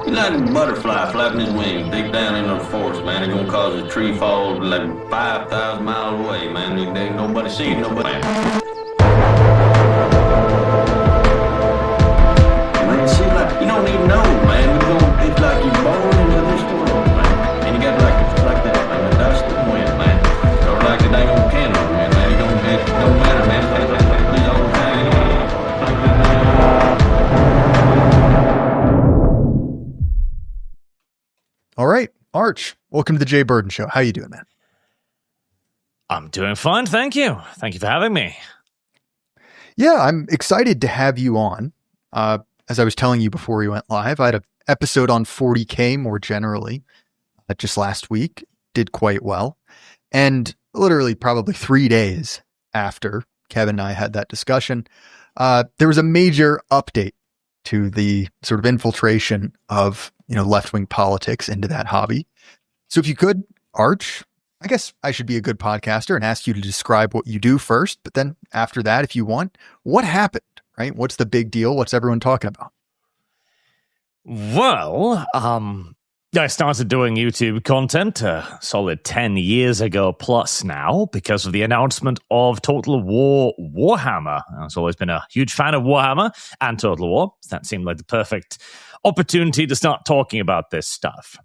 He's like a butterfly flapping his wings deep down into the forest, man. It's gonna cause a tree fall like 5,000 miles away, man. There ain't nobody seeing nobody. Man, see, like, you don't even know, man. It's like you're born into this world, man. And you got like that, man, the dust and wind, man. Or like the dang old candle, man. It don't matter, man. It's all the time. All right, Arch, welcome to the Jay Burden Show. How you doing, man? I'm doing fine, thank you. Thank you for having me. Yeah, I'm excited to have you on. As I was telling you before we went live, I had an episode on 40K more generally just last week. Did quite well. And literally probably 3 days after Kevin and I had that discussion, there was a major update to the sort of infiltration of, left-wing politics into that hobby. So if you could, Arch, I guess I should be a good podcaster and ask you to describe what you do first, but then after that, if you want, what happened, right? What's the big deal? What's everyone talking about? Well, I started doing YouTube content a solid 10 years ago plus now because of the announcement of Total War Warhammer. I've always been a huge fan of Warhammer and Total War. That seemed like the perfect opportunity to start talking about this stuff.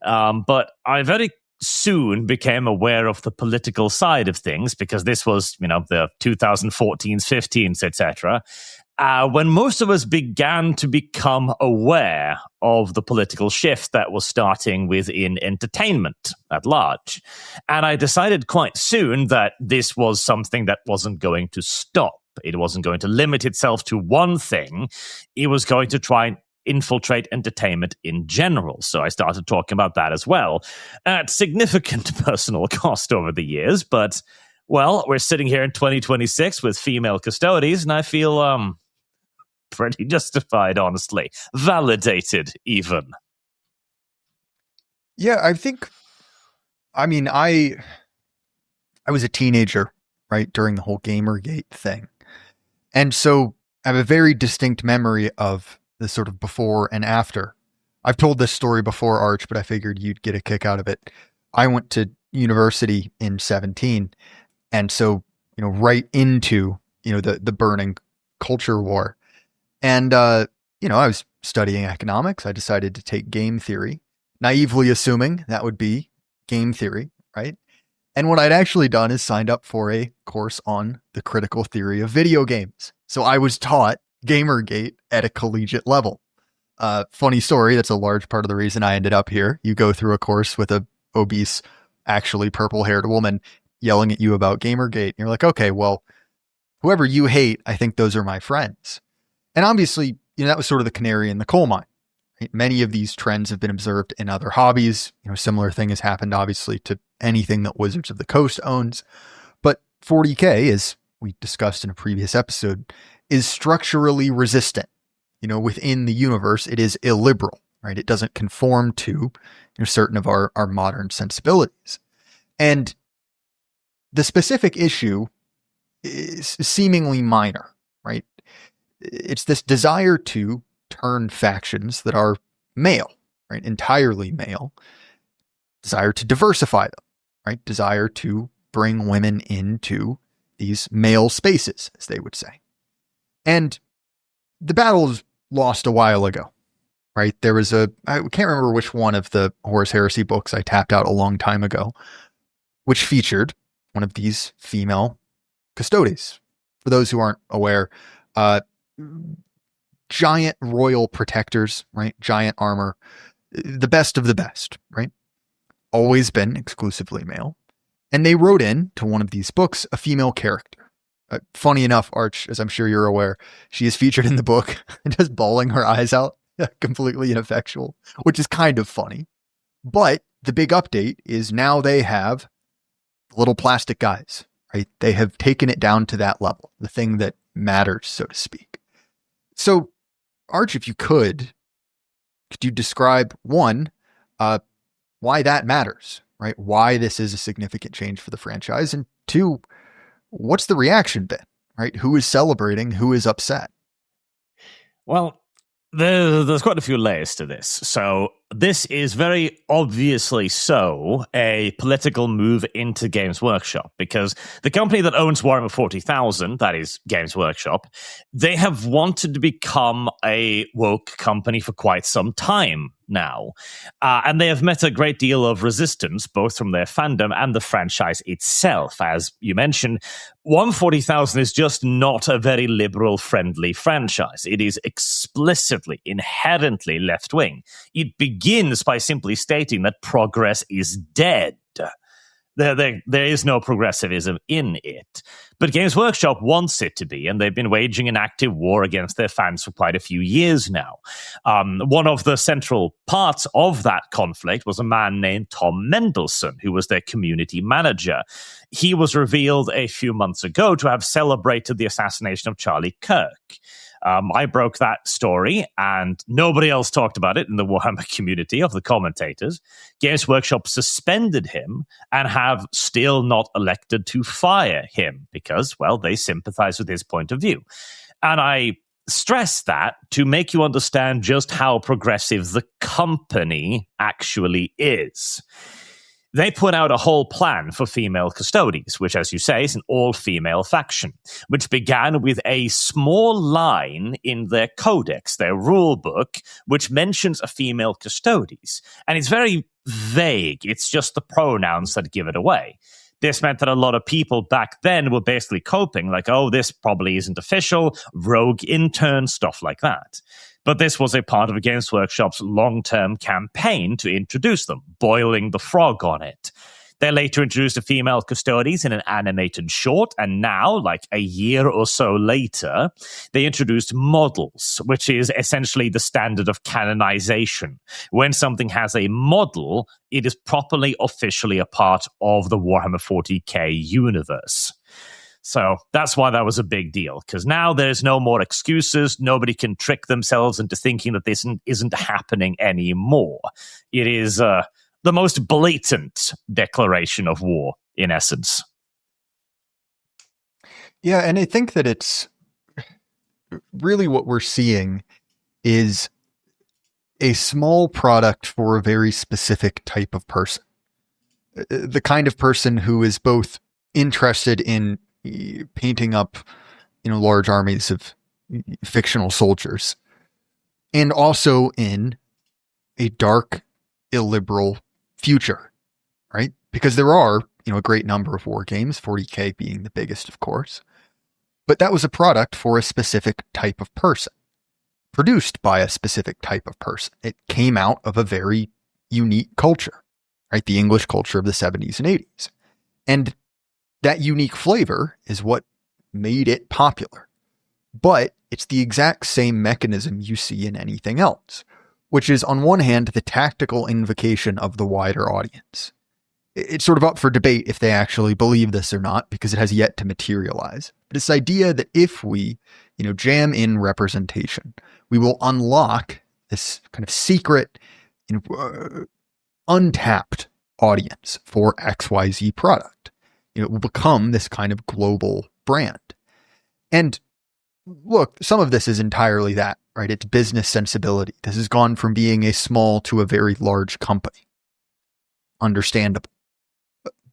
But I very soon became aware of the political side of things because this was, the 2014s, 15s, etc., when most of us began to become aware of the political shift that was starting within entertainment at large. And I decided quite soon that this was something that wasn't going to stop. It wasn't going to limit itself to one thing. It was going to try and infiltrate entertainment in general. So I started talking about that as well, at significant personal cost over the years. But, well, we're sitting here in 2026 with Fem-Custodes, and I feel pretty justified, honestly. Validated, even. Yeah, I was a teenager, right, during the whole Gamergate thing. And so I have a very distinct memory of the sort of before and after. I've told this story before, Arch, but I figured you'd get a kick out of it. I went to university in 17. And so, right into, the burning culture war. And, I was studying economics. I decided to take game theory, naively assuming that would be game theory, right? And what I'd actually done is signed up for a course on the critical theory of video games. So I was taught Gamergate at a collegiate level. Funny story, that's a large part of the reason I ended up here. You go through a course with a obese, actually purple-haired woman yelling at you about Gamergate. And you're like, okay, well, whoever you hate, I think those are my friends. And obviously, that was sort of the canary in the coal mine. Right? Many of these trends have been observed in other hobbies. Similar thing has happened, obviously, to anything that Wizards of the Coast owns. But 40K, as we discussed in a previous episode, is structurally resistant. Within the universe, it is illiberal, right? It doesn't conform to certain of our modern sensibilities. And the specific issue is seemingly minor, right? It's this desire to turn factions that are male, right? Entirely male, desire to diversify them, right? Desire to bring women into these male spaces, as they would say. And the battle was lost a while ago, right? There was I can't remember which one of the Horus Heresy books I tapped out a long time ago, which featured one of these female custodes. For those who aren't aware, giant royal protectors, right? Giant armor, the best of the best, right? Always been exclusively male. And they wrote in to one of these books a female character. Funny enough, Arch, as I'm sure you're aware, she is featured in the book just bawling her eyes out, completely ineffectual, which is kind of funny. But the big update is now they have little plastic guys, right? They have taken it down to that level, the thing that matters, so to speak. So, Arch, if you could you describe, one, why that matters, right? Why this is a significant change for the franchise, and two, what's the reaction been, right? Who is celebrating? Who is upset? Well, There's quite a few layers to this. So this is very obviously so a political move into Games Workshop, because the company that owns Warhammer 40,000, that is Games Workshop, they have wanted to become a woke company for quite some time now. And they have met a great deal of resistance, both from their fandom and the franchise itself. As you mentioned, Warhammer 40,000 is just not a very liberal-friendly franchise. It is explicitly, inherently left-wing. It begins by simply stating that progress is dead. There is no progressivism in it. But Games Workshop wants it to be, and they've been waging an active war against their fans for quite a few years now. One of the central parts of that conflict was a man named Tom Mendelsohn, who was their community manager. He was revealed a few months ago to have celebrated the assassination of Charlie Kirk. I broke that story, and nobody else talked about it in the Warhammer community of the commentators. Games Workshop suspended him and have still not elected to fire him because, well, they sympathize with his point of view. And I stress that to make you understand just how progressive the company actually is. They put out a whole plan for Fem-Custodes, which, as you say, is an all-female faction, which began with a small line in their codex, their rule book, which mentions a female Custodes. And it's very vague. It's just the pronouns that give it away. This meant that a lot of people back then were basically coping, like, oh, this probably isn't official, rogue intern, stuff like that. But this was a part of Games Workshop's long-term campaign to introduce them, boiling the frog on it. They later introduced a female Custodes in an animated short, and now, like a year or so later, they introduced models, which is essentially the standard of canonization. When something has a model, it is properly, officially a part of the Warhammer 40k universe. So that's why that was a big deal, because now there's no more excuses. Nobody can trick themselves into thinking that this isn't happening anymore. It is the most blatant declaration of war, in essence. Yeah, and I think that it's really what we're seeing is a small product for a very specific type of person. The kind of person who is both interested in painting up, large armies of fictional soldiers, and also in a dark, illiberal future, right? Because there are, a great number of war games, 40k being the biggest, of course, but that was a product for a specific type of person, produced by a specific type of person. It came out of a very unique culture, right? The English culture of the 70s and 80s. And that unique flavor is what made it popular. But it's the exact same mechanism you see in anything else, which is, on one hand, the tactical invocation of the wider audience. It's sort of up for debate if they actually believe this or not, because it has yet to materialize. But this idea that if we, jam in representation, we will unlock this kind of secret, untapped audience for XYZ product. It will become this kind of global brand. And look, some of this is entirely that, right? It's business sensibility. This has gone from being a small to a very large company. Understandable.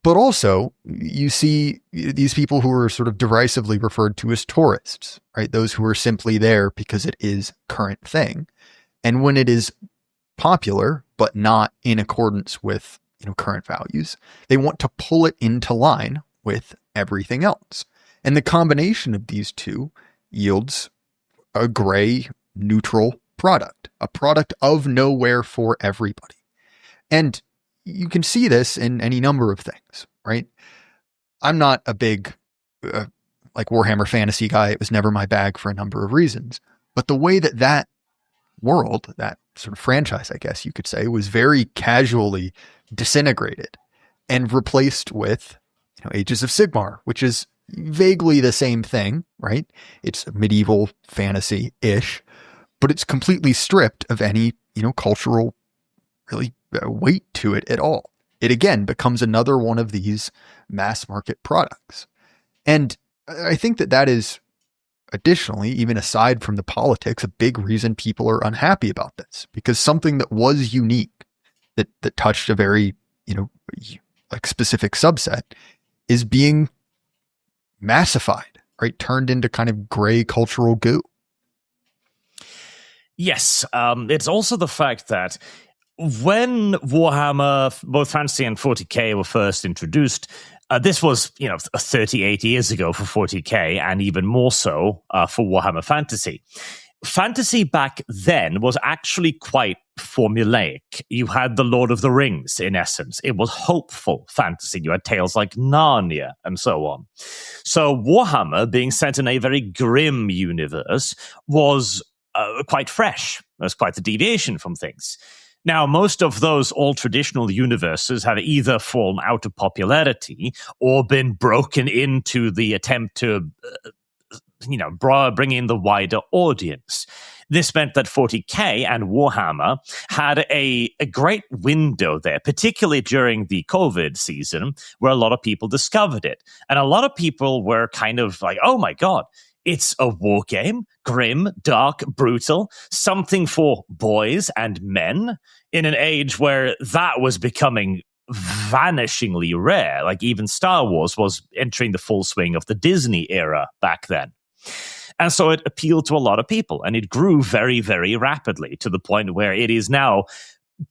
But also, you see these people who are sort of derisively referred to as tourists, right? Those who are simply there because it is a current thing. And when it is popular, but not in accordance with current values, they want to pull it into line with everything else. And the combination of these two yields a gray, neutral product, a product of nowhere for everybody. And you can see this in any number of things, right? I'm not a big Warhammer fantasy guy. It was never my bag for a number of reasons. But the way that world, that sort of franchise, I guess you could say, was very casually disintegrated and replaced with Ages of Sigmar, which is vaguely the same thing, right? It's medieval fantasy-ish, but it's completely stripped of any cultural really weight to it at all. It again becomes another one of these mass market products. And I think that is additionally, even aside from the politics, a big reason people are unhappy about this, because something that was unique, that touched a very, like specific subset, is being massified, right? Turned into kind of gray cultural goo. Yes, it's also the fact that when Warhammer, both Fantasy and 40k were first introduced, this was, 38 years ago for 40k, and even more so for Warhammer Fantasy. Fantasy back then was actually quite formulaic. You had the Lord of the Rings, in essence. It was hopeful fantasy. You had tales like Narnia and so on. So Warhammer, being set in a very grim universe, was quite fresh. It was quite a deviation from things. Now, most of those all-traditional universes have either fallen out of popularity or been broken into the attempt to, bring in the wider audience. This meant that 40k and Warhammer had a great window there, particularly during the COVID season, where a lot of people discovered it. And a lot of people were kind of like, oh my God, it's a war game, grim, dark, brutal, something for boys and men in an age where that was becoming vanishingly rare. Like even Star Wars was entering the full swing of the Disney era back then. And so it appealed to a lot of people, and it grew very, very rapidly to the point where it is now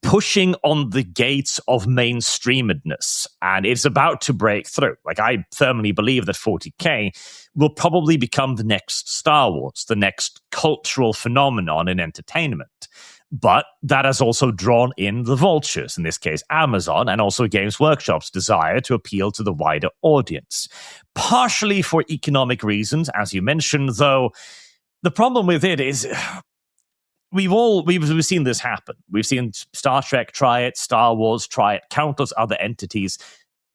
pushing on the gates of mainstreamedness, and it's about to break through. Like, I firmly believe that 40k will probably become the next Star Wars, the next cultural phenomenon in entertainment. But that has also drawn in the vultures, in this case Amazon, and also Games Workshop's desire to appeal to the wider audience. Partially for economic reasons, as you mentioned, though. The problem with it is we've seen this happen. We've seen Star Trek try it, Star Wars try it, countless other entities.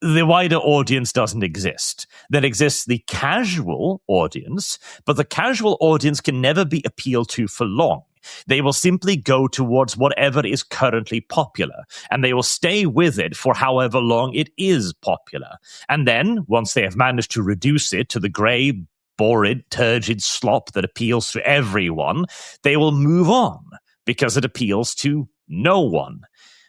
The wider audience doesn't exist. There exists the casual audience, but the casual audience can never be appealed to for long. They will simply go towards whatever is currently popular, and they will stay with it for however long it is popular. And then, once they have managed to reduce it to the grey, boring, turgid slop that appeals to everyone, they will move on, because it appeals to no one.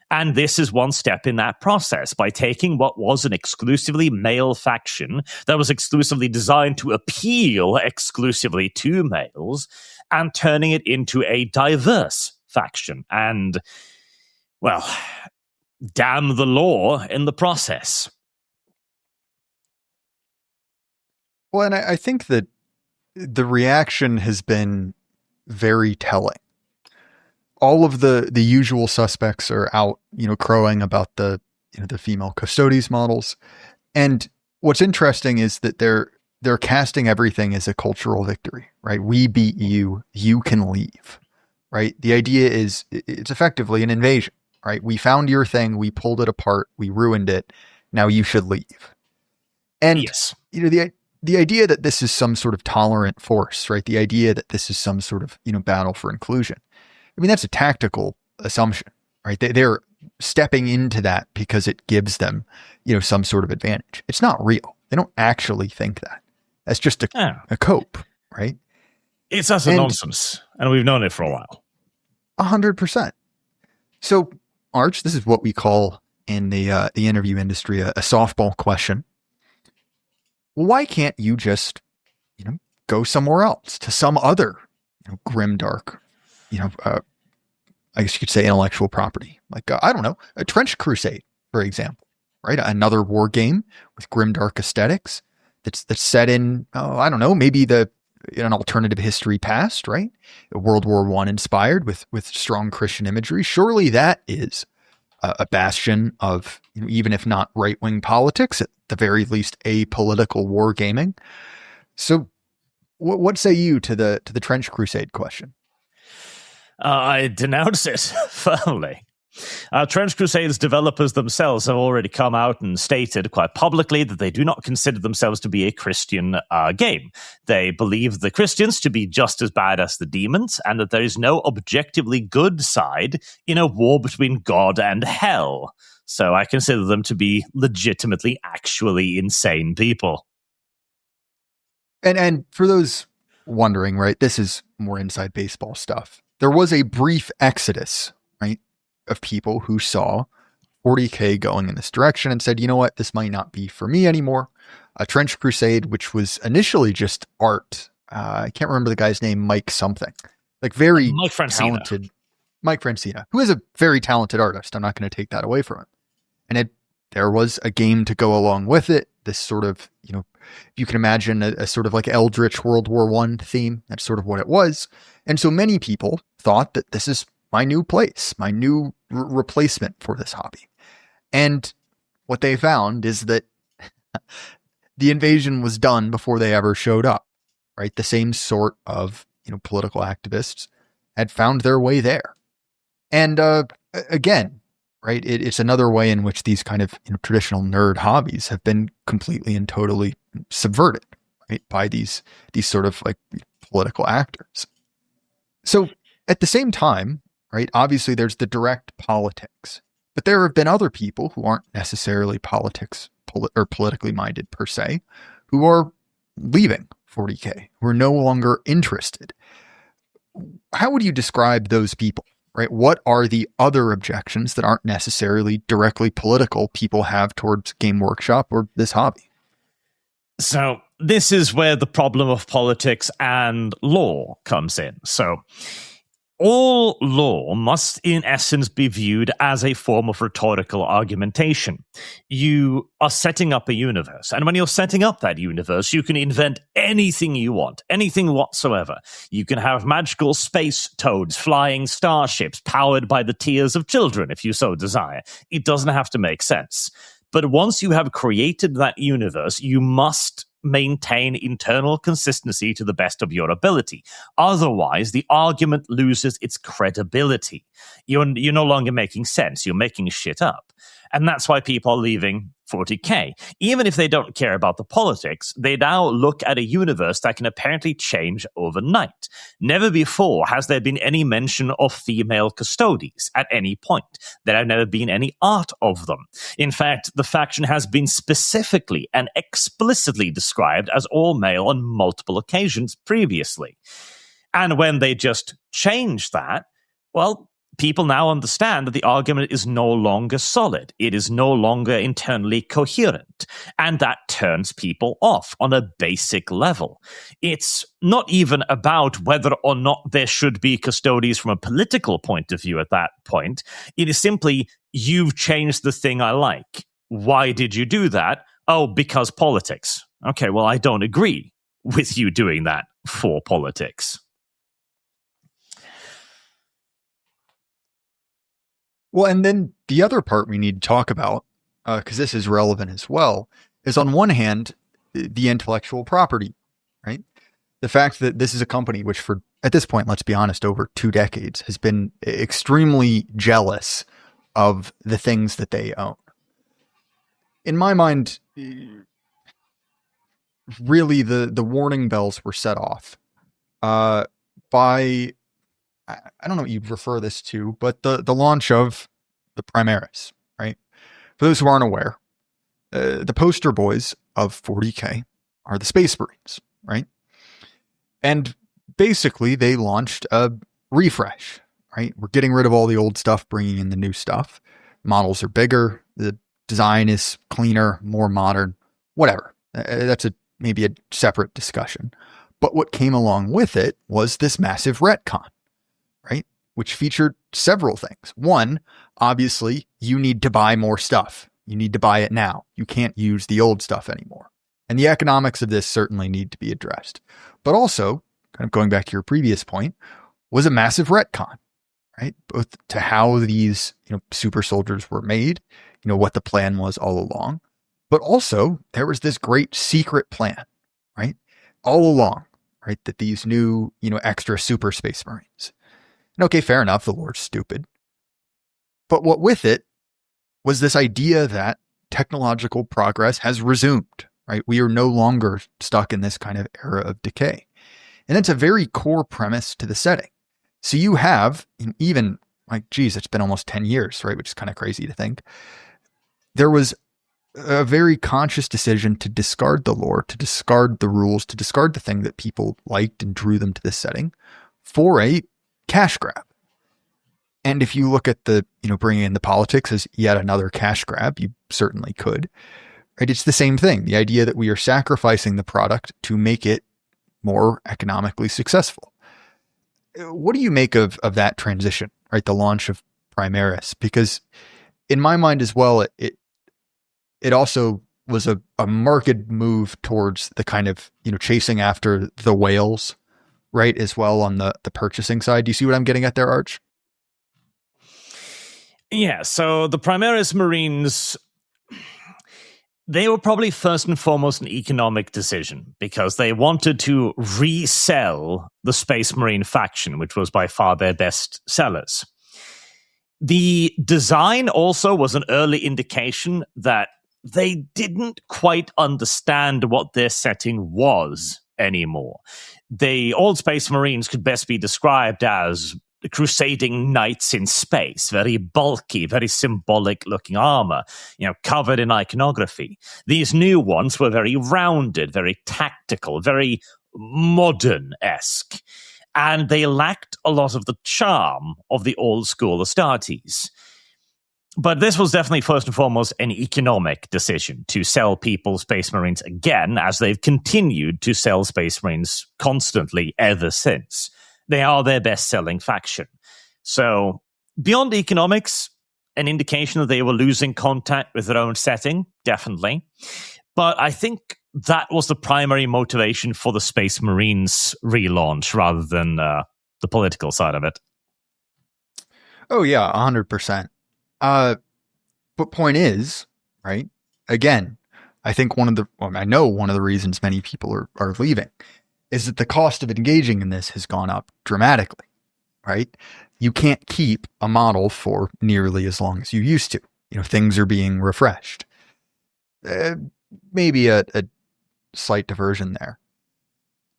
And this is one step in that process, by taking what was an exclusively male faction that was exclusively designed to appeal exclusively to males, and turning it into a diverse faction. And, well, damn the law in the process. Well, and I think that the reaction has been very telling. All of the usual suspects are out, crowing about the Fem-Custodes models. And what's interesting is that they're casting everything as a cultural victory, right? We beat you, you can leave, right? The idea is it's effectively an invasion, right? We found your thing, we pulled it apart, we ruined it, now you should leave. And, yes. The idea that this is some sort of tolerant force, right? The idea that this is some sort of, battle for inclusion. I mean, that's a tactical assumption, right? They're stepping into that because it gives them, some sort of advantage. It's not real. They don't actually think that. That's just a cope, right? It's utter nonsense, and we've known it for a while. 100%. So, Arch, this is what we call in the interview industry a softball question. Why can't you just, go somewhere else to some other, grimdark, I guess you could say intellectual property, like I don't know, a Trench Crusade, for example, right? Another war game with grimdark aesthetics that's set in, I don't know, maybe an alternative history past, right? World War I inspired with strong Christian imagery. Surely that is a bastion of, even if not right-wing politics, at the very least apolitical war gaming. So what say you to the Trench Crusade question? I denounce it firmly. Trench Crusade's developers themselves have already come out and stated quite publicly that they do not consider themselves to be a Christian game. They believe the Christians to be just as bad as the demons, and that there is no objectively good side in a war between God and hell. So I consider them to be legitimately, actually insane people. And for those wondering, right, this is more inside baseball stuff. There was a brief exodus, right, of people who saw 40K going in this direction and said, you know what, this might not be for me anymore. A Trench Crusade, which was initially just art. I can't remember the guy's name, Mike something. Like very talented Mike Francina, who is a very talented artist. I'm not going to take that away from him. And there was a game to go along with it. This sort of, you can imagine a sort of like Eldritch World War I theme. That's sort of what it was. And so many people thought that this is my new place, my new replacement for this hobby. And what they found is that the invasion was done before they ever showed up, right? The same sort of, political activists had found their way there. And again, right, it's another way in which these kind of traditional nerd hobbies have been completely and totally subverted, right, by these sort of like political actors. So at the same time, right, obviously there's the direct politics, but there have been other people who aren't necessarily politically minded per se, who are leaving 40K, who are no longer interested. How would you describe those people, right? What are the other objections that aren't necessarily directly political people have towards Game Workshop or this hobby? So this is where the problem of politics and law comes in. So all law must, in essence, be viewed as a form of rhetorical argumentation. You are setting up a universe, and when you're setting up that universe, you can invent anything you want, anything whatsoever. You can have magical space toads, flying starships, powered by the tears of children, if you so desire. It doesn't have to make sense. But once you have created that universe, you must maintain internal consistency to the best of your ability. Otherwise, the argument loses its credibility. You're no longer making sense. You're making shit up. And that's why people are leaving 40K. Even if they don't care about the politics, they now look at a universe that can apparently change overnight. Never before has there been any mention of female custodies at any point. There have never been any art of them. In fact, the faction has been specifically and explicitly described as all male on multiple occasions previously. And when they just change that, well, people now understand that the argument is no longer solid. It is no longer internally coherent. And that turns people off on a basic level. It's not even about whether or not there should be custodies from a political point of view at that point. It is simply, you've changed the thing I like. Why did you do that? Oh, because politics. Okay, well, I don't agree with you doing that for politics. Well, and then the other part we need to talk about, because this is relevant as well, is on one hand, the intellectual property, right? The fact that this is a company which for, at this point, let's be honest, over 2 decades has been extremely jealous of the things that they own. In my mind, really the warning bells were set off by, I don't know what you'd refer this to, but the launch of the Primaris, right? For those who aren't aware, the poster boys of 40K are the Space Marines, right? And basically they launched a refresh, right? We're getting rid of all the old stuff, bringing in the new stuff. Models are bigger. The design is cleaner, more modern, whatever. That's maybe a separate discussion. But what came along with it was this massive retcon, right? Which featured several things. One, obviously, you need to buy more stuff. You need to buy it now. You can't use the old stuff anymore. And the economics of this certainly need to be addressed. But also, kind of going back to your previous point, was a massive retcon, right? Both to how these, super soldiers were made, what the plan was all along. But also, there was this great secret plan, right? All along, right? That these new, extra super space marines. And okay, fair enough, the lore's stupid. But what with it was this idea that technological progress has resumed, right? We are no longer stuck in this kind of era of decay. And that's a very core premise to the setting. So you have, even, it's been almost 10 years, right? Which is kind of crazy to think. There was a very conscious decision to discard the lore, to discard the rules, to discard the thing that people liked and drew them to this setting for a cash grab. And if you look at the, bringing in the politics as yet another cash grab, you certainly could, right? It's the same thing. The idea that we are sacrificing the product to make it more economically successful. What do you make of that transition, right? The launch of Primaris, because in my mind as well, it also was a marked move towards the kind of, chasing after the whales, right? As well on the purchasing side. Do you see what I'm getting at there, Arch? Yeah, so the Primaris Marines, they were probably first and foremost an economic decision because they wanted to resell the Space Marine faction, which was by far their best sellers. The design also was an early indication that they didn't quite understand what their setting was anymore. The old Space Marines could best be described as crusading knights in space, very bulky, very symbolic looking armor, covered in iconography. These new ones were very rounded, very tactical, very modern-esque. And they lacked a lot of the charm of the old school Astartes. But this was definitely first and foremost an economic decision to sell people Space Marines again, as they've continued to sell Space Marines constantly ever since. They are their best-selling faction. So, beyond economics, an indication that they were losing contact with their own setting, definitely. But I think that was the primary motivation for the Space Marines relaunch, rather than the political side of it. Oh, yeah, 100%. But point is, right, again, I think I know one of the reasons many people are leaving is that the cost of engaging in this has gone up dramatically, right? You can't keep a model for nearly as long as you used to. Things are being refreshed. Maybe a slight diversion there.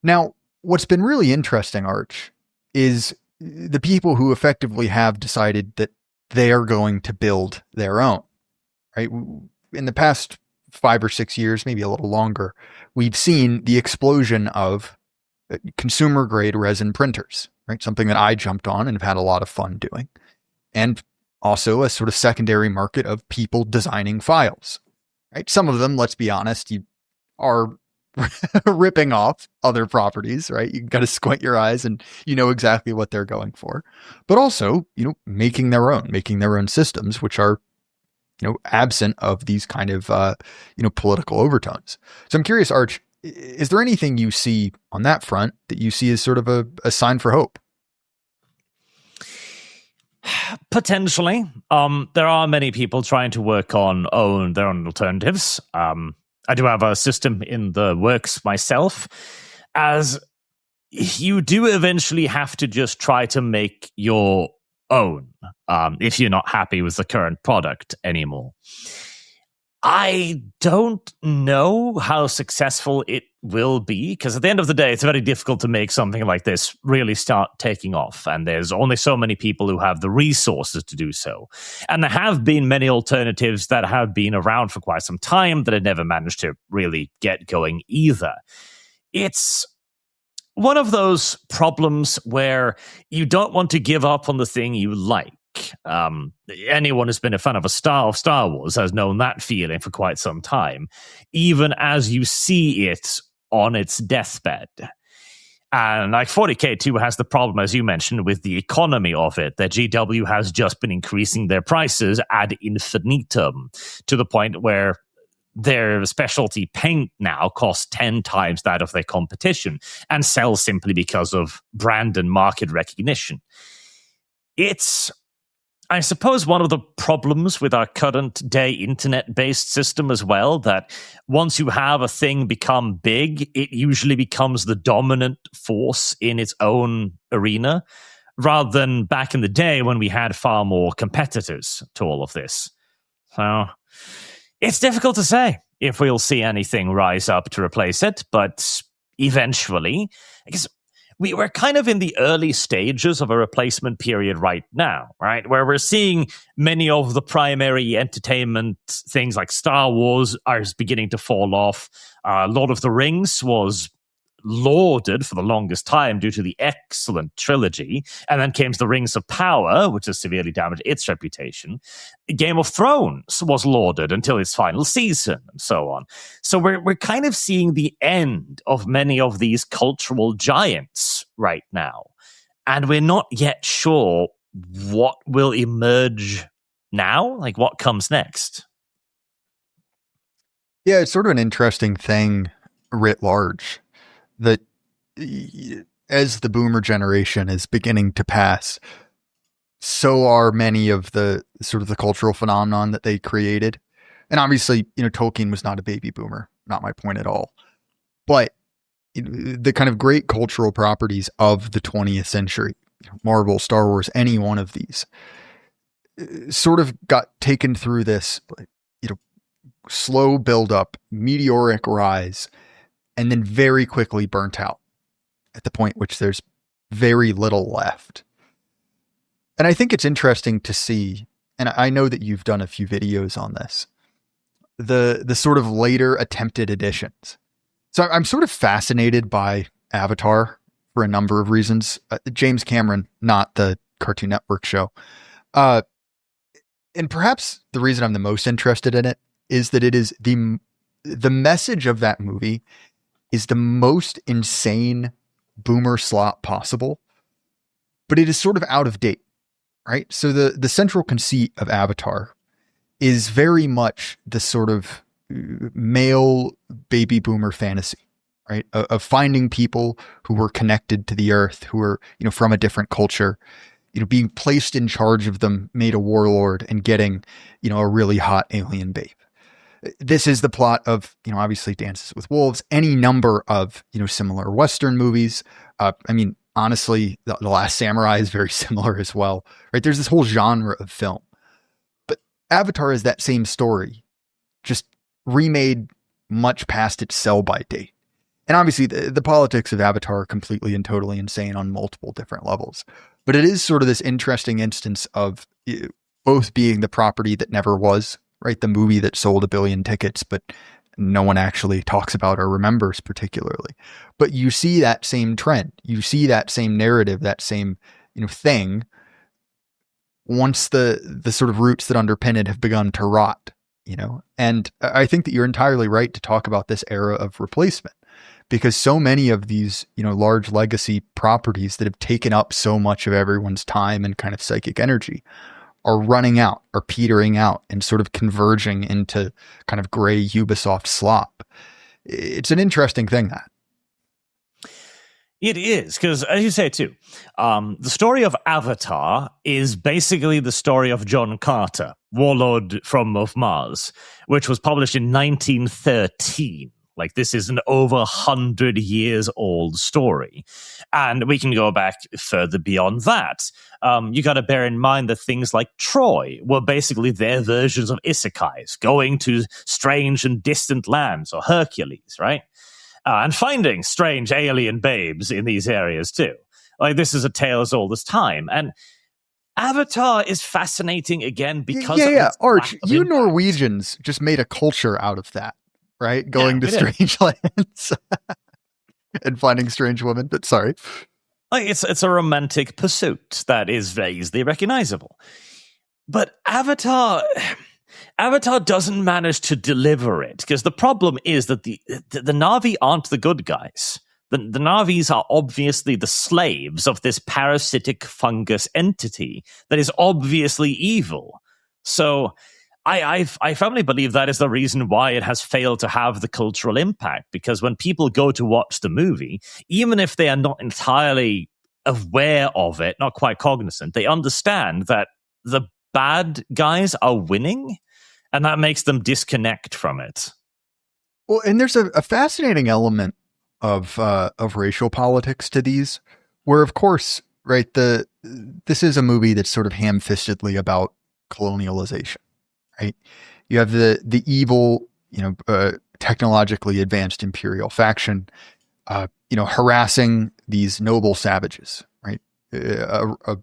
Now, what's been really interesting, Arch, is the people who effectively have decided that they are going to build their own, right? In the past 5 or 6 years, maybe a little longer, we've seen the explosion of consumer grade resin printers, right? Something that I jumped on and have had a lot of fun doing. And also a sort of secondary market of people designing files, right? Some of them, let's be honest, you are ripping off other properties, right? You got to squint your eyes and you know exactly what they're going for. But also, making their own systems, which are, absent of these kind of, political overtones. So I'm curious, Arch, is there anything you see on that front that you see as sort of a sign for hope? Potentially. There are many people trying to work on their own alternatives. I do have a system in the works myself, as you do eventually have to just try to make your own if you're not happy with the current product anymore. I don't know how successful it will be, because at the end of the day, it's very difficult to make something like this really start taking off. And there's only so many people who have the resources to do so. And there have been many alternatives that have been around for quite some time that have never managed to really get going either. It's one of those problems where you don't want to give up on the thing you like. Anyone who's been a fan of Star Wars has known that feeling for quite some time, even as you see it on its deathbed. And like 40K2 has the problem, as you mentioned, with the economy of it, that GW has just been increasing their prices ad infinitum to the point where their specialty paint now costs 10 times that of their competition and sells simply because of brand and market recognition. It's, I suppose, one of the problems with our current day internet-based system as well, that once you have a thing become big, it usually becomes the dominant force in its own arena, rather than back in the day when we had far more competitors to all of this. So it's difficult to say if we'll see anything rise up to replace it, but eventually, I guess we're kind of in the early stages of a replacement period right now, right? Where we're seeing many of the primary entertainment things like Star Wars are beginning to fall off. Lord of the Rings was lauded for the longest time due to the excellent trilogy, and then came the Rings of Power, which has severely damaged its reputation. Game of Thrones was lauded until its final season, and so on. So we're kind of seeing the end of many of these cultural giants right now, and we're not yet sure what will emerge now, like what comes next. Yeah, it's sort of an interesting thing writ large that as the boomer generation is beginning to pass, so are many of the sort of the cultural phenomenon that they created. And obviously, Tolkien was not a baby boomer, not my point at all. But the kind of great cultural properties of the 20th century, Marvel, Star Wars, any one of these, sort of got taken through this, slow build up, meteoric rise, and then very quickly burnt out at the point which there's very little left. And I think it's interesting to see, and I know that you've done a few videos on this, the sort of later attempted editions. So I'm sort of fascinated by Avatar for a number of reasons. James Cameron, not the Cartoon Network show. And perhaps the reason I'm the most interested in it is that it is the message of that movie is the most insane boomer slop possible, but it is sort of out of date, right? So the central conceit of Avatar is very much the sort of male baby boomer fantasy, right? Of finding people who were connected to the earth, who were, from a different culture, being placed in charge of them, made a warlord, and getting, a really hot alien babe. This is the plot of, obviously Dances with Wolves, any number of, similar Western movies. Honestly, the Last Samurai is very similar as well, right? There's this whole genre of film, but Avatar is that same story, just remade much past its sell-by date. And obviously the politics of Avatar are completely and totally insane on multiple different levels, but it is sort of this interesting instance of both being the property that never was, right? The movie that sold 1 billion tickets, but no one actually talks about or remembers particularly. But you see that same trend. You see that same narrative, that same, thing once the sort of roots that underpin it have begun to rot, And I think that you're entirely right to talk about this era of replacement, because so many of these, large legacy properties that have taken up so much of everyone's time and kind of psychic energy are running out, are petering out, and sort of converging into kind of gray Ubisoft slop. It's an interesting thing, that. It is, because as you say too, the story of Avatar is basically the story of John Carter, warlord of Mars, which was published in 1913. Like, this is an over 100 years old story. And we can go back further beyond that. You got to bear in mind that things like Troy were basically their versions of isekais, going to strange and distant lands, or Hercules, right? And finding strange alien babes in these areas too. Like, this is a tale as old as time. And Avatar is fascinating again because Arch, you Norwegians just made a culture out of that. Right? Going to strange lands and finding strange women. But sorry. Like, it's a romantic pursuit that is very easily recognizable. But Avatar doesn't manage to deliver it, because the problem is that the Na'vi aren't the good guys. The Na'vis are obviously the slaves of this parasitic fungus entity that is obviously evil. So I firmly believe that is the reason why it has failed to have the cultural impact, because when people go to watch the movie, even if they are not entirely aware of it, not quite cognizant, they understand that the bad guys are winning, and that makes them disconnect from it. Well, and there's a fascinating element of racial politics to these, where, of course, right, this is a movie that's sort of ham-fistedly about colonialization. Right, you have the evil, technologically advanced imperial faction harassing these noble savages, right? A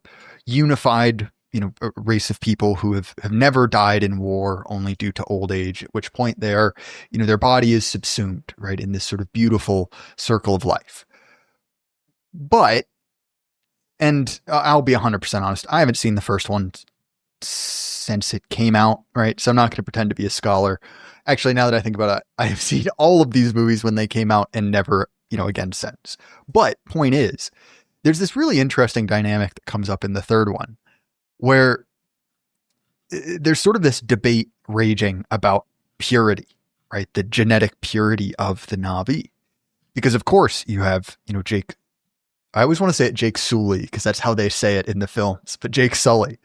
unified, a race of people who have never died in war, only due to old age, at which point their body is subsumed, right, in this sort of beautiful circle of life. But, and I'll be 100% honest, I haven't seen the first one since it came out, right? So I'm not going to pretend to be a scholar. Actually, now that I think about it, I have seen all of these movies when they came out and never, again since. But point is, there's this really interesting dynamic that comes up in the third one, where there's sort of this debate raging about purity, right? The genetic purity of the Na'vi. Because of course you have, Jake, I always want to say it Jake Sully, because that's how they say it in the films, but Jake Sully,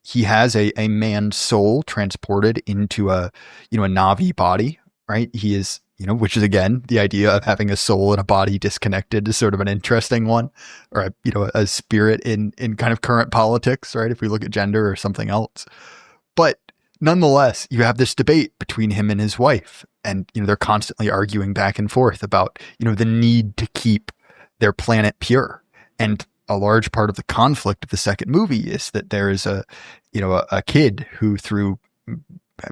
he has a man's soul transported into a Na'vi body, right? He is, which is again, the idea of having a soul and a body disconnected is sort of an interesting one, or a spirit in kind of current politics, right? If we look at gender or something else. But nonetheless, you have this debate between him and his wife, and, they're constantly arguing back and forth about, the need to keep their planet pure. And a large part of the conflict of the second movie is that there is a kid who, through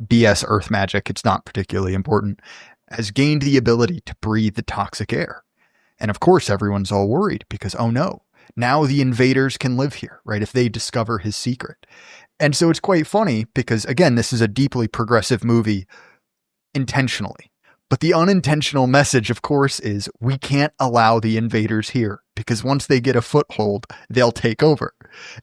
BS earth magic, it's not particularly important, has gained the ability to breathe the toxic air. And of course, everyone's all worried because, oh no, now the invaders can live here, right? If they discover his secret. And so it's quite funny because, again, this is a deeply progressive movie intentionally. But the unintentional message, of course, is we can't allow the invaders here because once they get a foothold, they'll take over.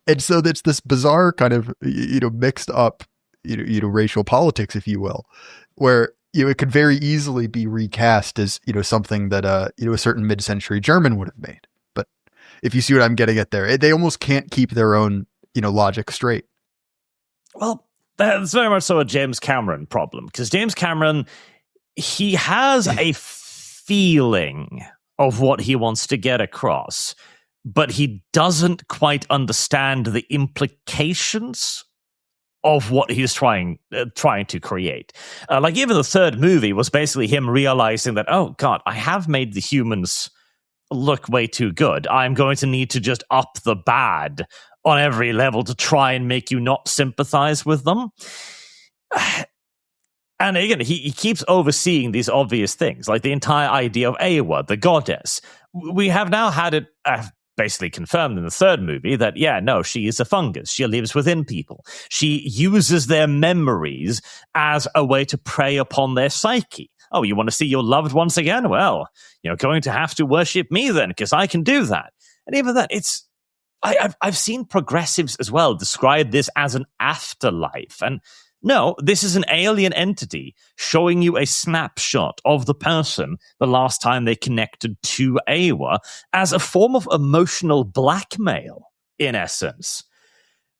And so that's this bizarre kind of, mixed up, racial politics, if you will, where, it could very easily be recast as, something that, a certain mid-century German would have made. But if you see what I'm getting at there, they almost can't keep their own, logic straight. Well, that's very much so a James Cameron problem, because James Cameron, he has a feeling of what he wants to get across, but he doesn't quite understand the implications of what he's trying to create. Like even the third movie was basically him realizing that, oh God, I have made the humans look way too good. I'm going to need to just up the bad on every level to try and make you not sympathize with them. And again, he keeps overseeing these obvious things, like the entire idea of Ewa, the goddess. We have now had it basically confirmed in the third movie that, she is a fungus. She lives within people. She uses their memories as a way to prey upon their psyche. Oh, you want to see your loved ones again? Well, you're going to have to worship me then, because I can do that. And even that, I've seen progressives as well describe this as an afterlife. And no, this is an alien entity showing you a snapshot of the person the last time they connected to Ewa as a form of emotional blackmail, in essence.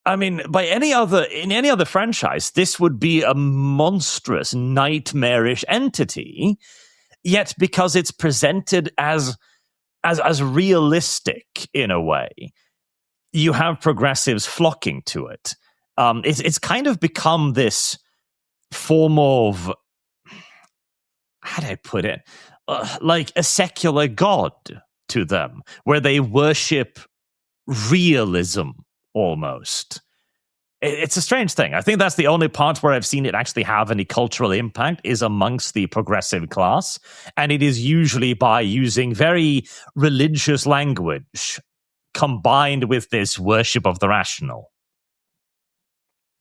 I mean, in any other franchise, this would be a monstrous, nightmarish entity. Yet, because it's presented as realistic in a way, you have progressives flocking to it. It's kind of become this form of, how do I put it, like a secular god to them, where they worship realism almost. It's a strange thing. I think that's the only part where I've seen it actually have any cultural impact is amongst the progressive class, and it is usually by using very religious language combined with this worship of the rational.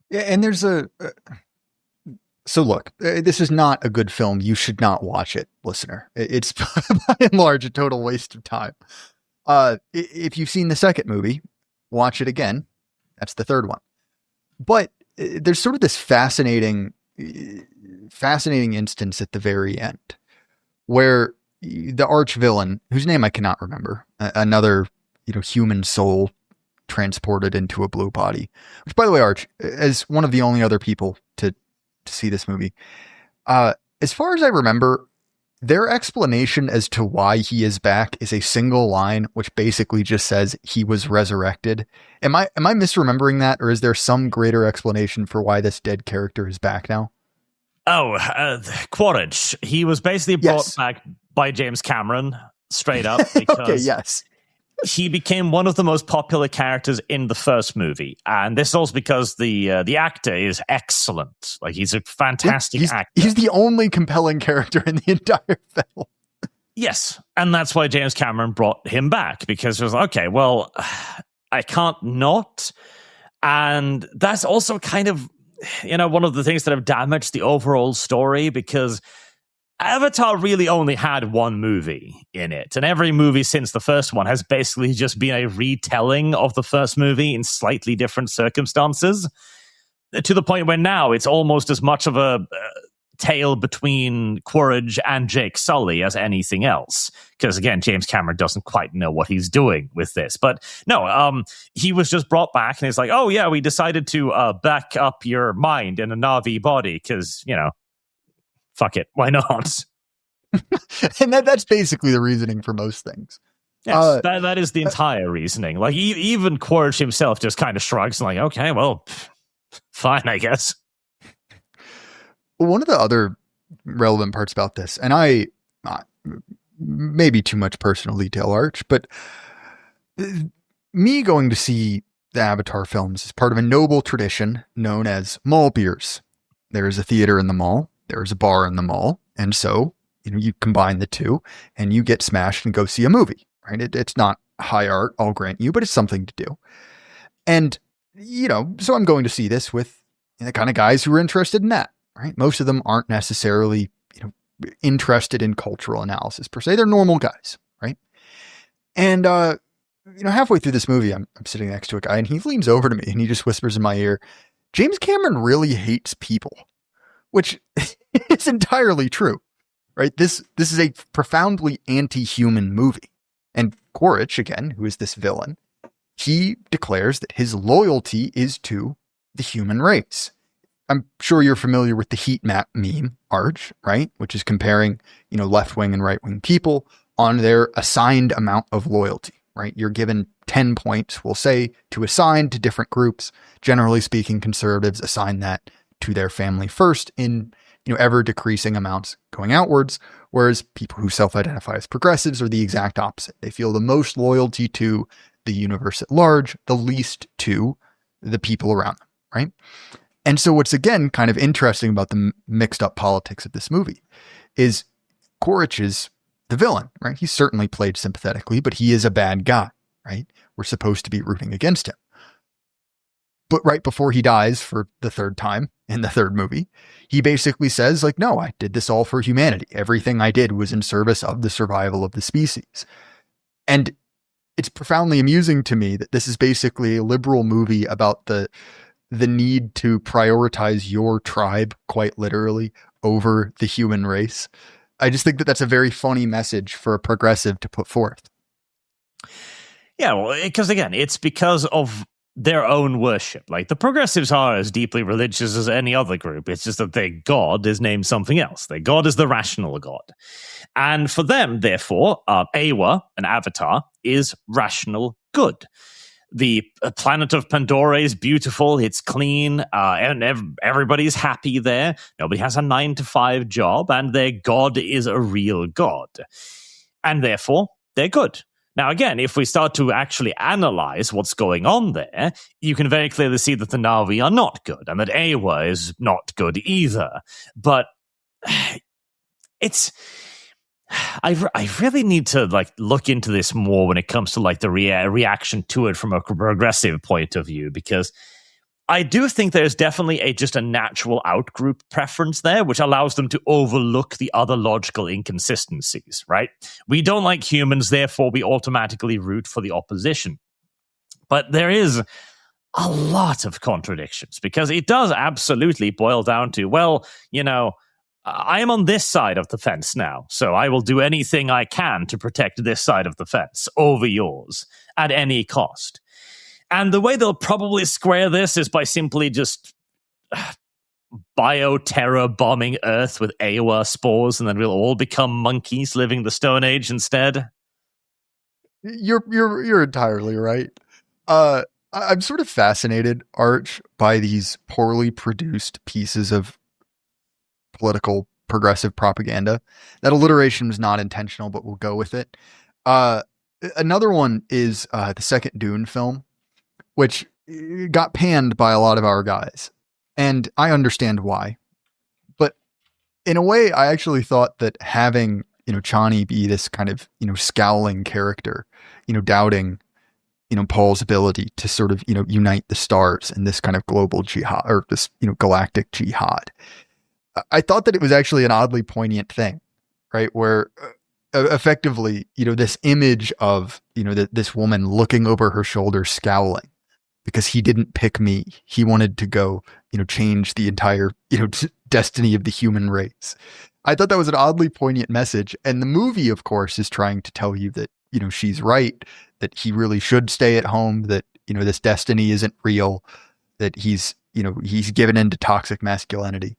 Yeah, and there's so look, this is not a good film. You should not watch it, listener. It's by and large a total waste of time. If you've seen the second movie, watch it again. That's the third one. But there's sort of this fascinating instance at the very end where the arch villain, whose name I cannot remember, another human soul transported into a blue body, which, by the way, Arch, as one of the only other people to see this movie, as far as I remember, their explanation as to why he is back is a single line, which basically just says he was resurrected. Am I misremembering that, or is there some greater explanation for why this dead character is back now? Quaritch. He was basically brought Yes. back by James Cameron, straight up, because Okay, yes. he became one of the most popular characters in the first movie. And this is also because the actor is excellent. Like, he's a fantastic actor. He's the only compelling character in the entire film. Yes, and that's why James Cameron brought him back, because it was like, okay, well, I can't not. And that's also kind of, one of the things that have damaged the overall story, because Avatar really only had one movie in it. And every movie since the first one has basically just been a retelling of the first movie in slightly different circumstances, to the point where now it's almost as much of a tale between Quaritch and Jake Sully as anything else, because again, James Cameron doesn't quite know what he's doing with this. But no, he was just brought back, and it's like, oh yeah, we decided to back up your mind in a Na'vi body because fuck it, why not? And that's basically the reasoning for most things. Yes, that is the entire reasoning. Like, even Quaritch himself just kind of shrugs, like, okay, well, fine, I guess. One of the other relevant parts about this, and I maybe too much personal detail, Arch, but me going to see the Avatar films is part of a noble tradition known as mall beers. There is a theater in the mall, there is a bar in the mall, and so you combine the two and you get smashed and go see a movie, right? It's not high art, I'll grant you, but it's something to do. And so I'm going to see this with the kind of guys who are interested in that. Right? Most of them aren't necessarily, interested in cultural analysis per se. They're normal guys, right? And halfway through this movie, I'm sitting next to a guy, and he leans over to me and he just whispers in my ear, "James Cameron really hates people," which is entirely true, right? This is a profoundly anti-human movie, and Quaritch, again, who is this villain, he declares that his loyalty is to the human race. I'm sure you're familiar with the heat map meme, Arch, right? Which is comparing, left-wing and right-wing people on their assigned amount of loyalty, right? You're given 10 points, we'll say, to assign to different groups. Generally speaking, conservatives assign that to their family first in, ever decreasing amounts going outwards, whereas people who self-identify as progressives are the exact opposite. They feel the most loyalty to the universe at large, the least to the people around them, right? And so what's, again, kind of interesting about the mixed up politics of this movie is Quaritch is the villain, right? He's certainly played sympathetically, but he is a bad guy, right? We're supposed to be rooting against him. But right before he dies for the third time in the third movie, he basically says, like, no, I did this all for humanity. Everything I did was in service of the survival of the species. And it's profoundly amusing to me that this is basically a liberal movie about the need to prioritize your tribe, quite literally, over the human race. I just think that that's a very funny message for a progressive to put forth. Yeah, well, because again, it's because of their own worship. Like, the progressives are as deeply religious as any other group. It's just that their god is named something else. Their god is the rational god. And for them, therefore, Awa, an avatar, is rational good. The planet of Pandora is beautiful. It's clean. And everybody's happy there. Nobody has a 9-to-5 job. And their god is a real god. And therefore, they're good. Now, again, if we start to actually analyze what's going on there, you can very clearly see that the Na'vi are not good. And that Awa is not good either. But it's... I really need to look into this more when it comes to the reaction to it from a progressive point of view, because I do think there's definitely just a natural outgroup preference there, which allows them to overlook the other logical inconsistencies, right? We don't like humans, therefore we automatically root for the opposition. But there is a lot of contradictions, because it does absolutely boil down to, well, I am on this side of the fence now, so I will do anything I can to protect this side of the fence over yours at any cost. And the way they'll probably square this is by simply just bioterror bombing Earth with Awa spores, and then we'll all become monkeys living the Stone Age instead. You're entirely right. I'm sort of fascinated, Arch, by these poorly produced pieces of political progressive propaganda. That alliteration was not intentional, but we'll go with it. Another one is the second Dune film, which got panned by a lot of our guys. And I understand why. But in a way, I actually thought that having, Chani be this kind of, scowling character, doubting, Paul's ability to sort of, unite the stars in this kind of global jihad or this, galactic jihad. I thought that it was actually an oddly poignant thing, right? Where effectively, this image of, this woman looking over her shoulder, scowling because he didn't pick me. He wanted to go, change the entire, destiny of the human race. I thought that was an oddly poignant message. And the movie, of course, is trying to tell you that, she's right, that he really should stay at home, that, this destiny isn't real, that he's given into toxic masculinity.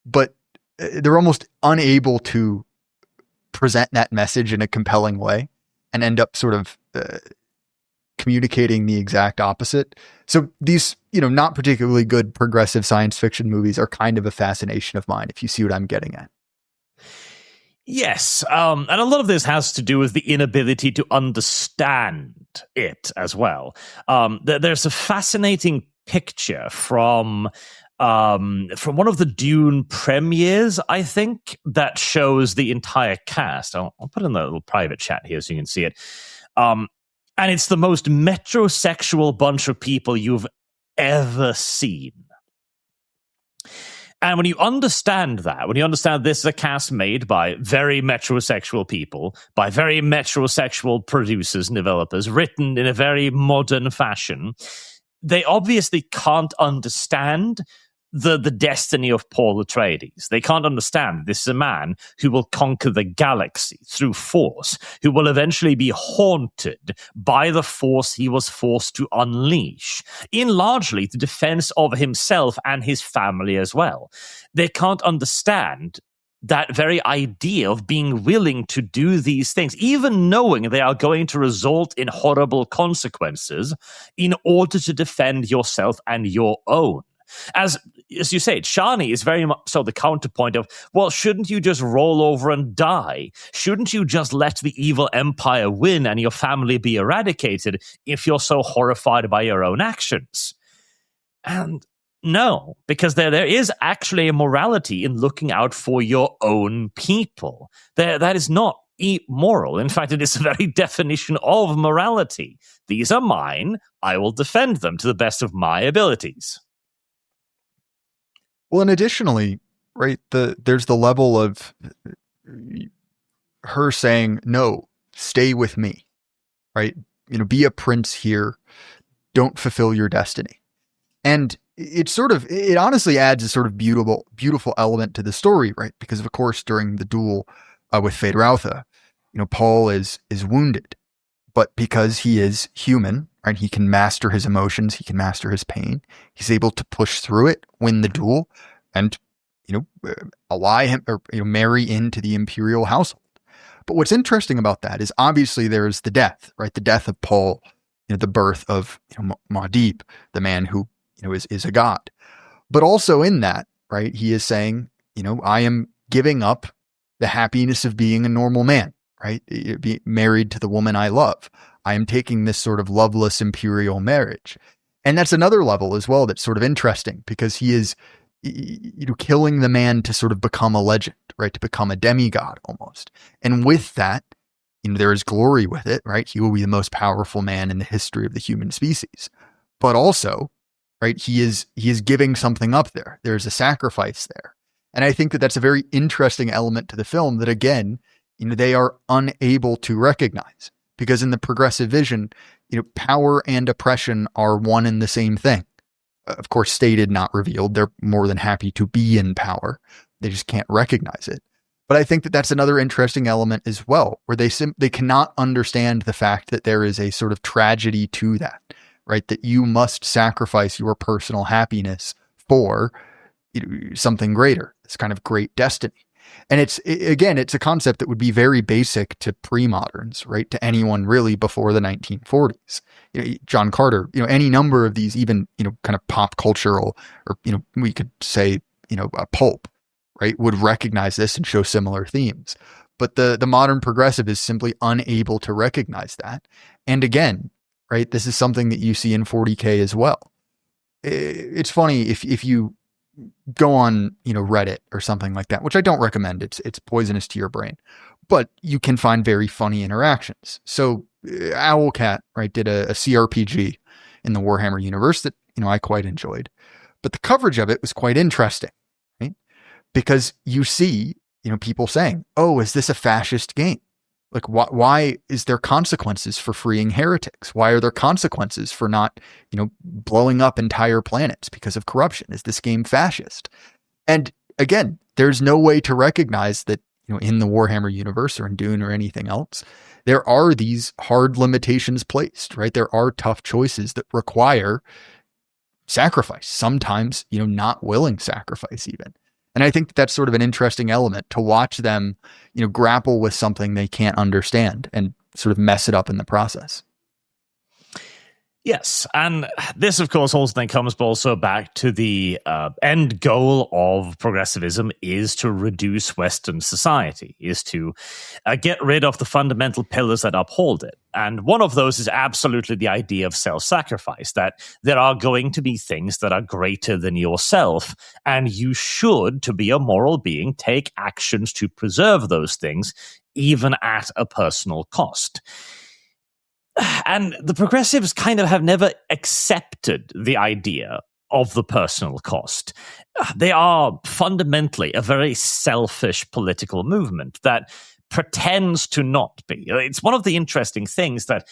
But they're almost unable to present that message in a compelling way and end up sort of communicating the exact opposite. So these, not particularly good progressive science fiction movies are kind of a fascination of mine, if you see what I'm getting at. Yes, and a lot of this has to do with the inability to understand it as well. There's a fascinating picture from one of the Dune premieres, I think, that shows the entire cast. I'll put in the little private chat here so you can see it. And it's the most metrosexual bunch of people you've ever seen. And when you understand that, when you understand this is a cast made by very metrosexual people, by very metrosexual producers and developers, written in a very modern fashion, they obviously can't understand the destiny of Paul Atreides. They can't understand this is a man who will conquer the galaxy through force, who will eventually be haunted by the force he was forced to unleash, in largely the defense of himself and his family as well. They can't understand that very idea of being willing to do these things, even knowing they are going to result in horrible consequences, in order to defend yourself and your own. As you say, Chani is very much so the counterpoint of, well, shouldn't you just roll over and die? Shouldn't you just let the evil empire win and your family be eradicated if you're so horrified by your own actions? And no, because there is actually a morality in looking out for your own people. That is not moral. In fact, it is the very definition of morality. These are mine. I will defend them to the best of my abilities. Well, and additionally, right, there's the level of her saying, no, stay with me, right? Be a prince here. Don't fulfill your destiny. And it honestly adds a sort of beautiful element to the story, right? Because of course, during the duel with Feyd-Rautha, Paul is wounded, but because he is human, right? He can master his emotions. He can master his pain. He's able to push through it, win the duel, and, ally him or marry into the imperial household. But what's interesting about that is obviously there is the death, right? The death of Paul, the birth of Muad'Dib, the man who, is a god. But also in that, right? He is saying, I am giving up the happiness of being a normal man, right? Be married to the woman I love. I am taking this sort of loveless imperial marriage. And that's another level as well that's sort of interesting because he is, killing the man to sort of become a legend, right? To become a demigod almost. And with that, there is glory with it, right? He will be the most powerful man in the history of the human species. But also, right, he is giving something up there. There's a sacrifice there. And I think that that's a very interesting element to the film that, again, they are unable to recognize. Because in the progressive vision, power and oppression are one and the same thing. Of course, stated, not revealed. They're more than happy to be in power. They just can't recognize it. But I think that that's another interesting element as well, where they cannot understand the fact that there is a sort of tragedy to that, right? That you must sacrifice your personal happiness for something greater. It's kind of great destiny. And it's a concept that would be very basic to pre-moderns, right? To anyone really before the 1940s. John Carter, any number of these, even, kind of pop cultural, or, we could say, a pulp, right, would recognize this and show similar themes. But the modern progressive is simply unable to recognize that. And again, right, this is something that you see in 40K as well. It's funny if you go on, Reddit or something like that, which I don't recommend. It's poisonous to your brain, but you can find very funny interactions. So Owlcat, right, did a CRPG in the Warhammer universe that, I quite enjoyed, but the coverage of it was quite interesting, right? Because you see, people saying, oh, is this a fascist game? Like, why is there consequences for freeing heretics? Why are there consequences for not, blowing up entire planets because of corruption? Is this game fascist? And again, there's no way to recognize that, in the Warhammer universe or in Dune or anything else, there are these hard limitations placed, right? There are tough choices that require sacrifice, sometimes, not willing sacrifice even. And I think that's sort of an interesting element to watch them, grapple with something they can't understand and sort of mess it up in the process. Yes, and this, of course, also then comes also back to the end goal of progressivism is to reduce Western society, is to get rid of the fundamental pillars that uphold it. And one of those is absolutely the idea of self-sacrifice, that there are going to be things that are greater than yourself, and you should, to be a moral being, take actions to preserve those things, even at a personal cost. And the progressives kind of have never accepted the idea of the personal cost. They are fundamentally a very selfish political movement that pretends to not be. It's one of the interesting things that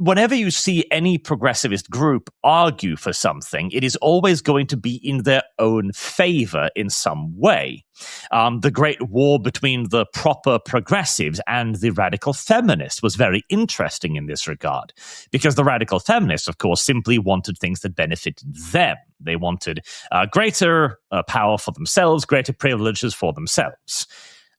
whenever you see any progressivist group argue for something, it is always going to be in their own favor in some way. The great war between the proper progressives and the radical feminists was very interesting in this regard, because the radical feminists, of course, simply wanted things that benefited them. They wanted greater power for themselves, greater privileges for themselves.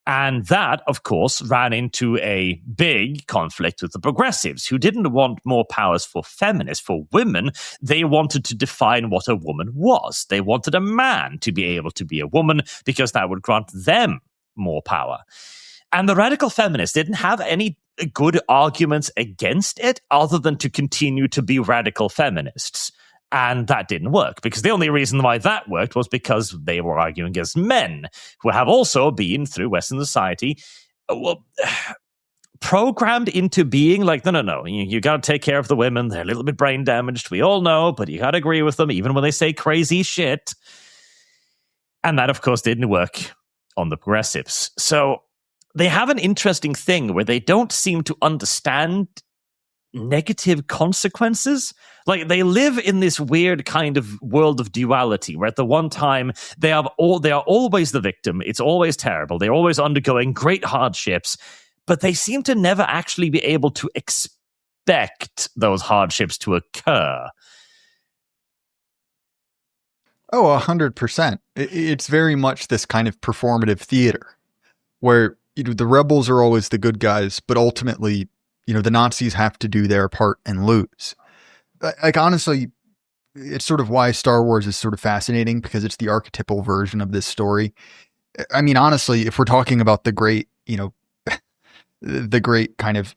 And that, of course, ran into a big conflict with the progressives, who didn't want more powers for feminists, for women. They wanted to define what a woman was. They wanted a man to be able to be a woman because that would grant them more power. And the radical feminists didn't have any good arguments against it other than to continue to be radical feminists. And that didn't work, because the only reason why that worked was because they were arguing against men, who have also been, through Western society, programmed into being like, no, you got to take care of the women. They're a little bit brain damaged. We all know, but you got to agree with them, even when they say crazy shit. And that, of course, didn't work on the progressives. So they have an interesting thing where they don't seem to understand negative consequences. Like, they live in this weird kind of world of duality, where at the one time they are always the victim. It's always terrible. They're always undergoing great hardships, but they seem to never actually be able to expect those hardships to occur. Oh, 100%. It's very much this kind of performative theater where, the rebels are always the good guys, but ultimately, the Nazis have to do their part and lose. Like, honestly, it's sort of why Star Wars is sort of fascinating, because it's the archetypal version of this story. I mean, honestly, if we're talking about the great, the great kind of,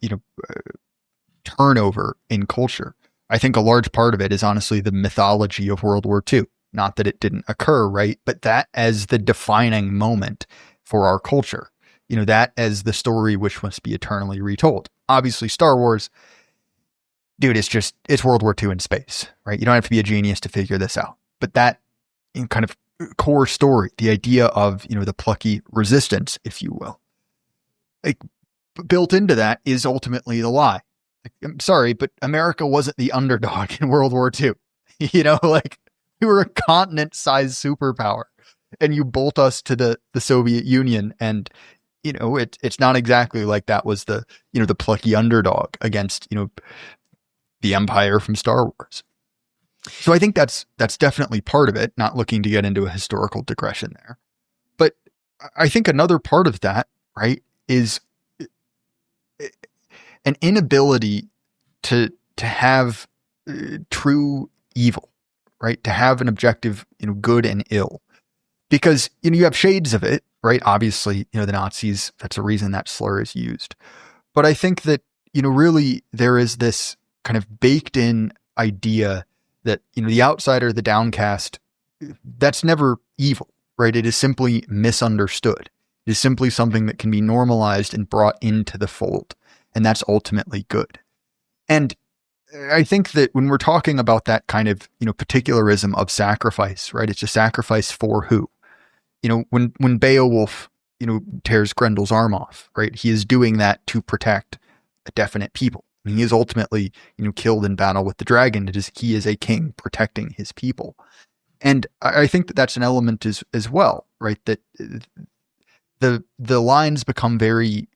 turnover in culture, I think a large part of it is honestly the mythology of World War II. Not that it didn't occur, right? But that as the defining moment for our culture, that as the story which must be eternally retold. Obviously, Star Wars, dude, it's World War II in space, right? You don't have to be a genius to figure this out. But that kind of core story, the idea of, the plucky resistance, if you will, like, built into that is ultimately the lie. Like, I'm sorry, but America wasn't the underdog in World War II. Like, we were a continent-sized superpower, and you bolt us to the Soviet Union, and it's not exactly like that was the the plucky underdog against the Empire from Star Wars. So I think that's definitely part of it. Not looking to get into a historical digression there, but I think another part of that, right, is an inability to have true evil, right? To have an objective, good and ill, because you have shades of it right? Obviously, the Nazis, that's a reason that slur is used. But I think that, really there is this kind of baked in idea that, the outsider, the downcast, that's never evil, right? It is simply misunderstood. It is simply something that can be normalized and brought into the fold. And that's ultimately good. And I think that when we're talking about that kind of, particularism of sacrifice, right? It's a sacrifice for who? When Beowulf, tears Grendel's arm off, right? He is doing that to protect a definite people. I mean, he is ultimately, killed in battle with the dragon. He is a king protecting his people. And I think that that's an element as well, right? That the lines become very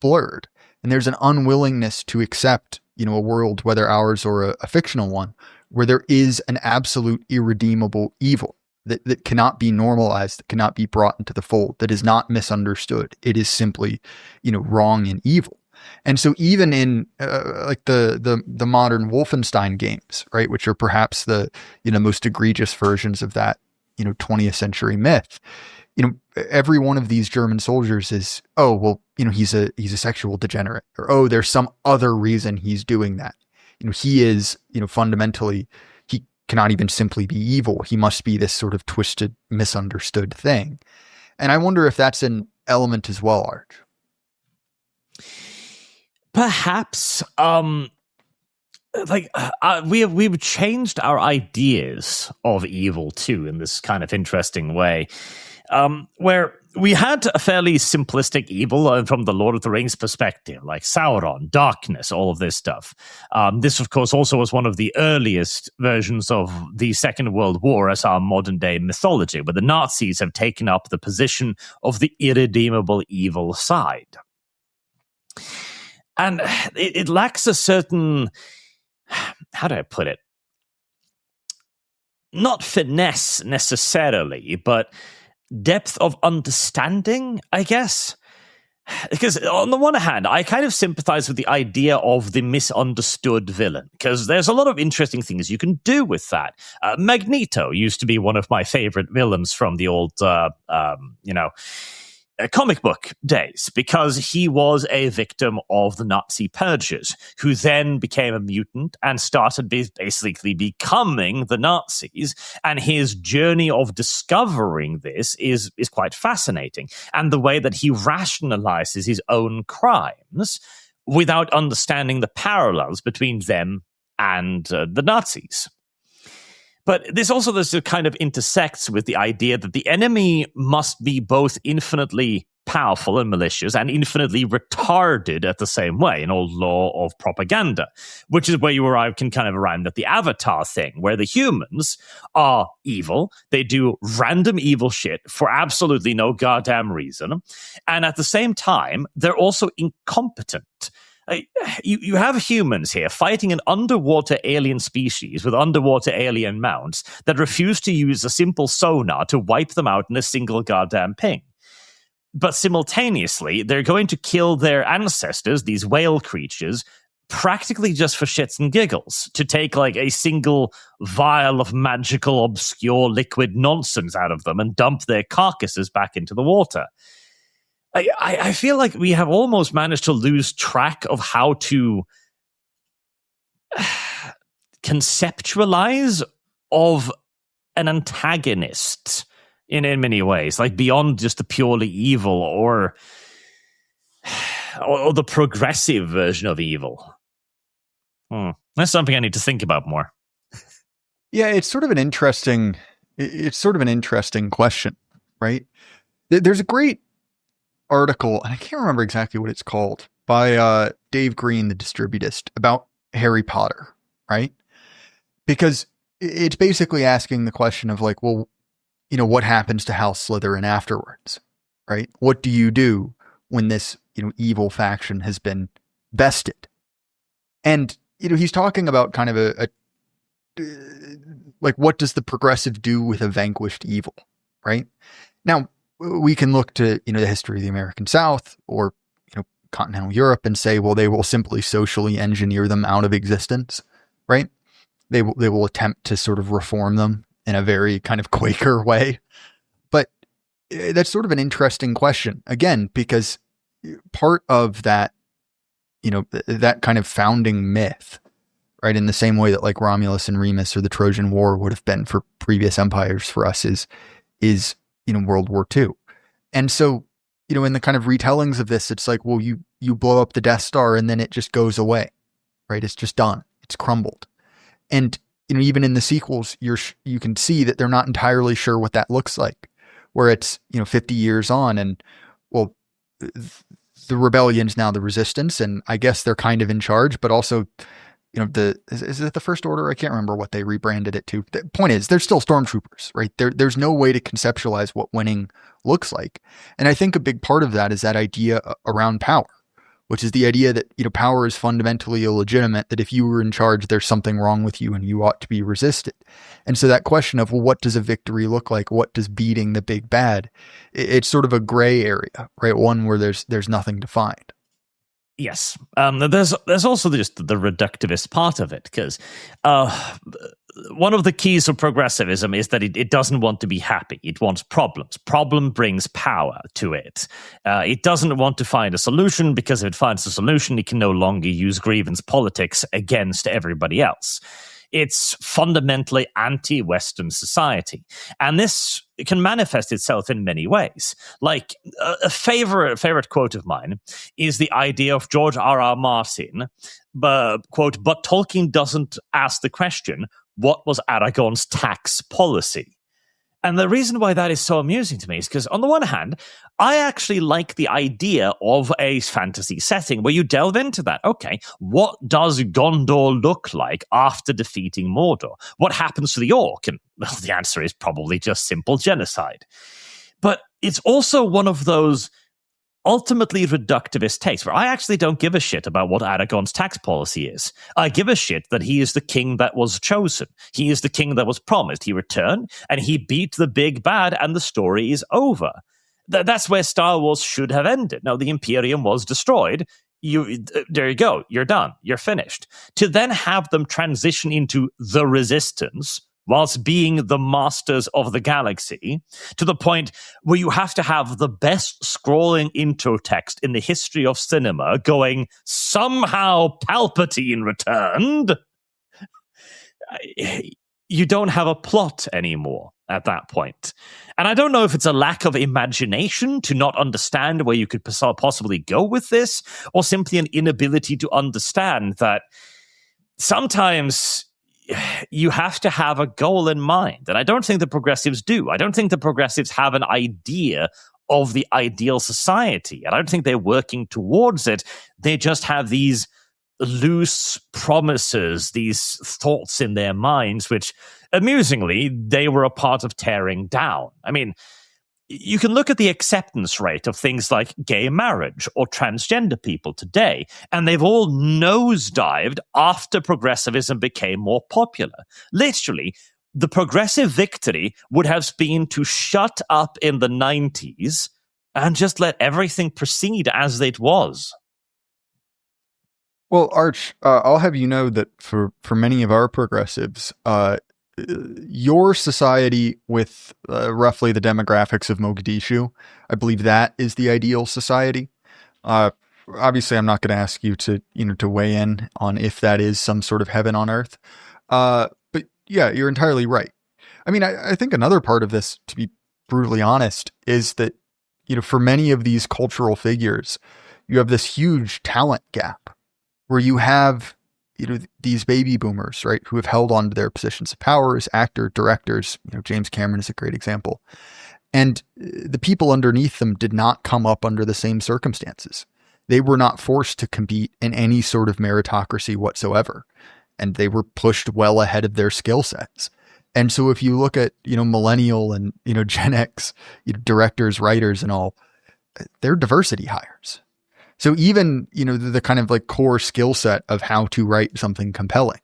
blurred, and there's an unwillingness to accept, a world, whether ours or a fictional one, where there is an absolute irredeemable evil that cannot be normalized, that cannot be brought into the fold, that is not misunderstood. It is simply, wrong and evil. And so even in like the modern Wolfenstein games, right, which are perhaps the, most egregious versions of that, 20th century myth, every one of these German soldiers is, oh, well, he's a sexual degenerate, or, oh, there's some other reason he's doing that. He is, fundamentally, he cannot even simply be evil. He must be this sort of twisted, misunderstood thing. And I wonder if that's an element as well, Arch. Perhaps, we've changed our ideas of evil too in this kind of interesting way, where we had a fairly simplistic evil from the Lord of the Rings perspective, like Sauron, darkness, all of this stuff. This, of course, also was one of the earliest versions of the Second World War as our modern day mythology, where the Nazis have taken up the position of the irredeemable evil side. And it lacks a certain, how do I put it? Not finesse necessarily, but depth of understanding, I guess. Because on the one hand, I kind of sympathize with the idea of the misunderstood villain, because there's a lot of interesting things you can do with that. Magneto used to be one of my favorite villains from the old, comic book days, because he was a victim of the Nazi purges, who then became a mutant and started basically becoming the Nazis. And his journey of discovering this is quite fascinating. And the way that he rationalizes his own crimes without understanding the parallels between them and the Nazis. But this kind of intersects with the idea that the enemy must be both infinitely powerful and malicious and infinitely retarded at the same way, an old law of propaganda, which is where you can kind of arrive at the Avatar thing, where the humans are evil. They do random evil shit for absolutely no goddamn reason. And at the same time, they're also incompetent. You have humans here fighting an underwater alien species with underwater alien mounts that refuse to use a simple sonar to wipe them out in a single goddamn ping. But simultaneously, they're going to kill their ancestors, these whale creatures, practically just for shits and giggles, to take like a single vial of magical, obscure liquid nonsense out of them and dump their carcasses back into the water. I feel like we have almost managed to lose track of how to conceptualize of an antagonist in many ways, like beyond just the purely evil or the progressive version of evil. That's something I need to think about more. Yeah, it's sort of an interesting question, right? There's a great article, and I can't remember exactly what it's called, by Dave Green, the distributist, about Harry Potter, right? Because it's basically asking the question of like, well, what happens to House Slytherin afterwards, right? What do you do when this, evil faction has been bested? And, he's talking about kind of like, what does the progressive do with a vanquished evil, right? Now, we can look to, the history of the American South or, continental Europe and say, well, they will simply socially engineer them out of existence, right? They will attempt to sort of reform them in a very kind of Quaker way. But that's sort of an interesting question, again, because part of that, that kind of founding myth, right, in the same way that like Romulus and Remus or the Trojan War would have been for previous empires for us is World War II. And so, in the kind of retellings of this, it's like, well, you blow up the Death Star and then it just goes away, right? It's just done. It's crumbled. And, even in the sequels, you can see that they're not entirely sure what that looks like, where it's, 50 years on and, well, the rebellion's now the resistance, and I guess they're kind of in charge, but also, is it the First Order? I can't remember what they rebranded it to. The point is, they're still stormtroopers, right? There's no way to conceptualize what winning looks like. And I think a big part of that is that idea around power, which is the idea that, power is fundamentally illegitimate, that if you were in charge, there's something wrong with you and you ought to be resisted. And so that question of, well, what does a victory look like? What does beating the big bad? It's sort of a gray area, right? One where there's nothing defined. Yes. There's also just the reductivist part of it, because one of the keys of progressivism is that it doesn't want to be happy. It wants problems. Problem brings power to it. It doesn't want to find a solution, because if it finds a solution, it can no longer use grievance politics against everybody else. It's fundamentally anti-Western society. And this can manifest itself in many ways. Like a favorite quote of mine is the idea of George R.R. Martin, quote, "But Tolkien doesn't ask the question, what was Aragorn's tax policy?" And the reason why that is so amusing to me is because, on the one hand, I actually like the idea of a fantasy setting where you delve into that. Okay, what does Gondor look like after defeating Mordor? What happens to the orc? And well, the answer is probably just simple genocide. But it's also one of those ultimately reductivist takes where I actually don't give a shit about what Aragorn's tax policy is. I give a shit that he is the king that was chosen. He is the king that was promised. He returned and he beat the big bad, and the story is over. That's where Star Wars should have ended. Now, the Imperium was destroyed. There you go. You're done. You're finished. To then have them transition into the Resistance whilst being the masters of the galaxy, to the point where you have to have the best scrolling intro text in the history of cinema going, somehow Palpatine returned. You don't have a plot anymore at that point. And I don't know if it's a lack of imagination to not understand where you could possibly go with this, or simply an inability to understand that sometimes you have to have a goal in mind. And I don't think the progressives do. I don't think the progressives have an idea of the ideal society. And I don't think they're working towards it. They just have these loose promises, these thoughts in their minds, which, amusingly, they were a part of tearing down. I mean, you can look at the acceptance rate of things like gay marriage or transgender people today, and they've all nosedived after progressivism became more popular. Literally, the progressive victory would have been to shut up in the 90s and just let everything proceed as it was. Well, Arch, I'll have you know that for many of our progressives, your society with roughly the demographics of Mogadishu, I believe that is the ideal society. Obviously, I'm not going to ask you to weigh in on if that is some sort of heaven on earth. But yeah, you're entirely right. I mean, I think another part of this, to be brutally honest, is that, for many of these cultural figures, you have this huge talent gap where you have these baby boomers, right, who have held on to their positions of power as actor, directors. James Cameron is a great example. And the people underneath them did not come up under the same circumstances. They were not forced to compete in any sort of meritocracy whatsoever. And they were pushed well ahead of their skill sets. And so if you look at, millennial and, Gen X directors, writers and all, they're diversity hires. So even, the kind of like core skill set of how to write something compelling,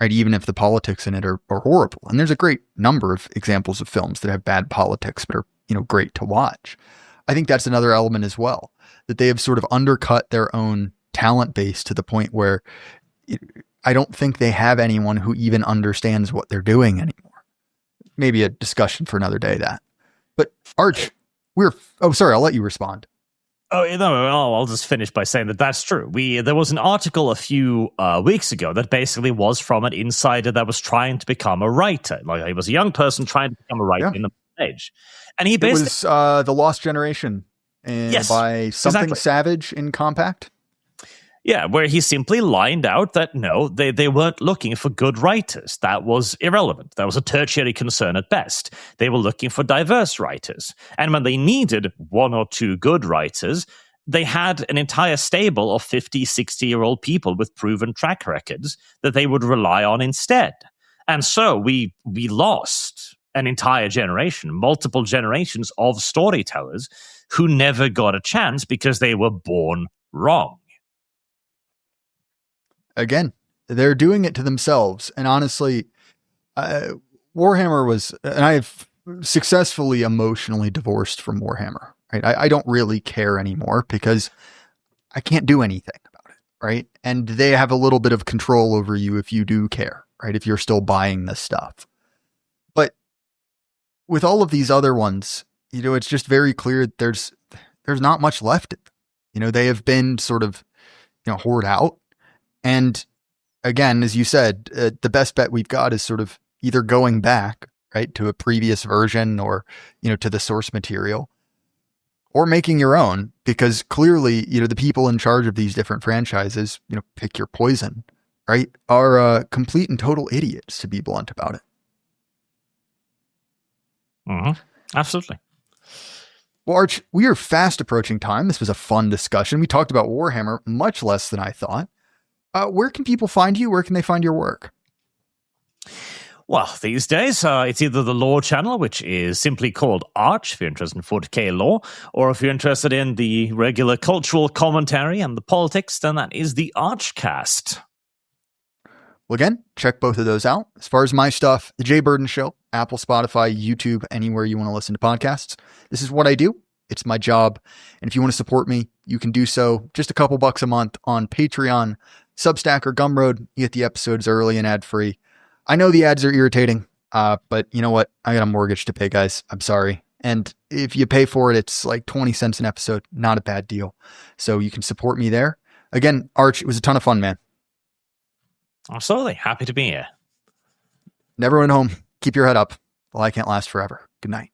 right? Even if the politics in it are horrible. And there's a great number of examples of films that have bad politics, but are, great to watch. I think that's another element as well, that they have sort of undercut their own talent base to the point where I don't think they have anyone who even understands what they're doing anymore. Maybe a discussion for another day, that. But Arch, sorry, I'll let you respond. Oh, no, I'll just finish by saying that that's true. There was an article a few weeks ago that basically was from an insider that was trying to become a writer. Like, he was a young person trying to become a writer in the age. And he basically... It was The Lost Generation by Something exactly. Savage in Compact. Yeah, where he simply lined out that no, they weren't looking for good writers. That was irrelevant. That was a tertiary concern at best. They were looking for diverse writers. And when they needed one or two good writers, they had an entire stable of 50, 60-year-old people with proven track records that they would rely on instead. And so we lost an entire generation, multiple generations of storytellers who never got a chance because they were born wrong. Again, they're doing it to themselves. And honestly, Warhammer was, and I have successfully emotionally divorced from Warhammer, right? I don't really care anymore because I can't do anything about it, right? And they have a little bit of control over you if you do care, right? If you're still buying this stuff. But with all of these other ones, it's just very clear that there's not much left. They have been sort of, hoard out. And again, as you said, the best bet we've got is sort of either going back, right, to a previous version or, to the source material, or making your own, because clearly, the people in charge of these different franchises, pick your poison, right, are complete and total idiots, to be blunt about it. Mm-hmm. Absolutely. Well, Arch, we are fast approaching time. This was a fun discussion. We talked about Warhammer much less than I thought. Where can people find you? Where can they find your work? Well, these days, it's either the lore channel, which is simply called Arch, if you're interested in 40k lore, or if you're interested in the regular cultural commentary and the politics, then that is the Archcast. Well, again, check both of those out. As far as my stuff, The Jay Burden Show, Apple, Spotify, YouTube, anywhere you want to listen to podcasts. This is what I do. It's my job. And if you want to support me, you can do so just a couple bucks a month on Patreon, Substack, or Gumroad. You get the episodes early and ad-free. I know the ads are irritating, but you know what? I got a mortgage to pay, guys. I'm sorry. And if you pay for it, it's like 20 cents an episode. Not a bad deal. So you can support me there. Again, Arch, it was a ton of fun, man. Absolutely. Happy to be here. And everyone home, keep your head up. The light can't last forever. Good night.